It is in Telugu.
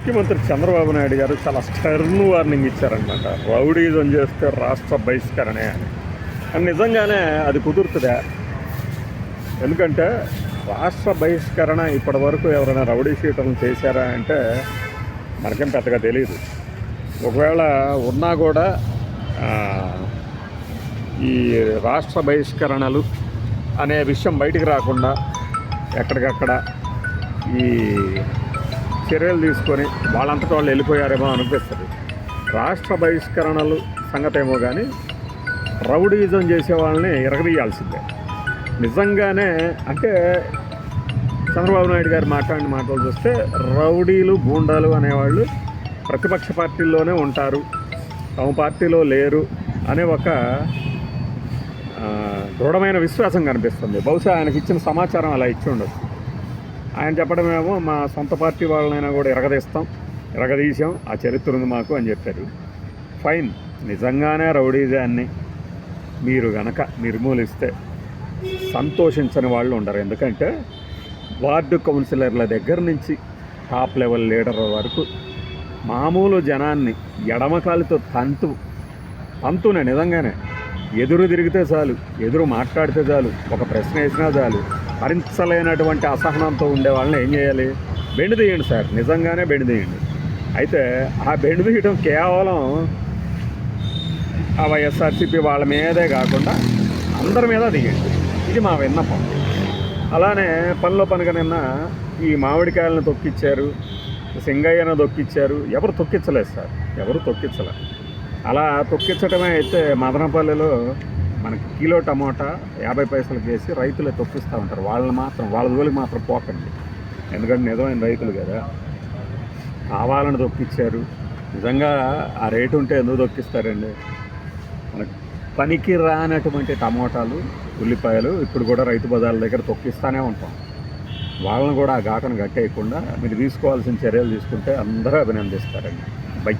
ముఖ్యమంత్రి చంద్రబాబు నాయుడు గారు చాలా స్టర్న్ వార్నింగ్ ఇచ్చారనమాట. రౌడీజం చేస్తే రాష్ట్ర బహిష్కరణే అని. నిజంగానే అది కుదురుతుందా? ఎందుకంటే రాష్ట్ర బహిష్కరణ ఇప్పటి వరకు ఎవరైనా రౌడీ షీటర్లు చేశారా అంటే మనకేం పెద్దగా తెలియదు. ఒకవేళ ఉన్నా కూడా ఈ రాష్ట్ర బహిష్కరణలు అనే విషయం బయటికి రాకుండా ఎక్కడికక్కడ ఈ చర్యలు తీసుకొని వాళ్ళంతటా వాళ్ళు వెళ్ళిపోయారేమో అనిపిస్తుంది. రాష్ట్ర బహిష్కరణలు సంగతి ఏమో కానీ రౌడీజం చేసే వాళ్ళని ఎరగదీయాల్సిందే. నిజంగానే అంటే చంద్రబాబు నాయుడు గారు మాట్లాడిన మాటలు చూస్తే రౌడీలు గూండాలు అనేవాళ్ళు ప్రతిపక్ష పార్టీల్లోనే ఉంటారు, తమ పార్టీలో లేరు అనే ఒక దృఢమైన విశ్వాసం కనిపిస్తుంది. బహుశా ఆయనకి ఇచ్చిన సమాచారం అలా ఇచ్చి ఉండదు. ఆయన చెప్పడమేమో మా సొంత పార్టీ వాళ్ళనైనా కూడా ఎరగదీసాం, ఆ చరిత్ర ఉంది మాకు అని చెప్పారు. ఫైన్, నిజంగానే రౌడీజాన్ని మీరు గనక నిర్మూలిస్తే సంతోషించని వాళ్ళు ఉండరు. ఎందుకంటే వార్డు కౌన్సిలర్ల దగ్గర నుంచి టాప్ లెవెల్ లీడర్ వరకు మామూలు జనాన్ని ఎడమకాలితో తంతునే నిజంగానే ఎదురు తిరిగితే చాలు, ఎదురు మాట్లాడితే చాలు, ఒక ప్రశ్న వేసినా చాలు, భరించలేనటువంటి అసహనంతో ఉండే వాళ్ళని ఏం చేయాలి? బెండు తీయండి సార్, నిజంగానే బెండు తీయండి. అయితే ఆ బెండు తీయడం కేవలం ఆ వైఎస్ఆర్సీపీ వాళ్ళ మీదే కాకుండా అందరి మీద తీయండి. ఇది మా విన్నపం. అలానే పనిలో పనిగా నిన్న ఈ మామిడికాయలను తొక్కిచ్చారు, సింగయ్యను తొక్కిచ్చారు. ఎవరు తొక్కించలేదు సార్, ఎవరు తొక్కించలేదు. అలా తొక్కించడమే అయితే మదనపల్లిలో మనకి కిలో టమోటా 50 పైసలకు వేసి రైతులే తొక్కిస్తూ ఉంటారు. వాళ్ళ జోలికి మాత్రం పోకండి. ఎందుకంటే నిజమైన రైతులు కదా, కావాలని తొక్కిచ్చారు. నిజంగా ఆ రేటు ఉంటే ఎందుకు తొక్కిస్తారండి? మనకి పనికి రానటువంటి టమోటాలు, ఉల్లిపాయలు ఇప్పుడు కూడా రైతు బజార్ల దగ్గర తొక్కిస్తూనే ఉంటాం. వాళ్ళని కూడా ఆ ఘాటను కట్టేయకుండా మీరు తీసుకోవాల్సిన చర్యలు తీసుకుంటే అందరూ అభినందిస్తారండి. బై.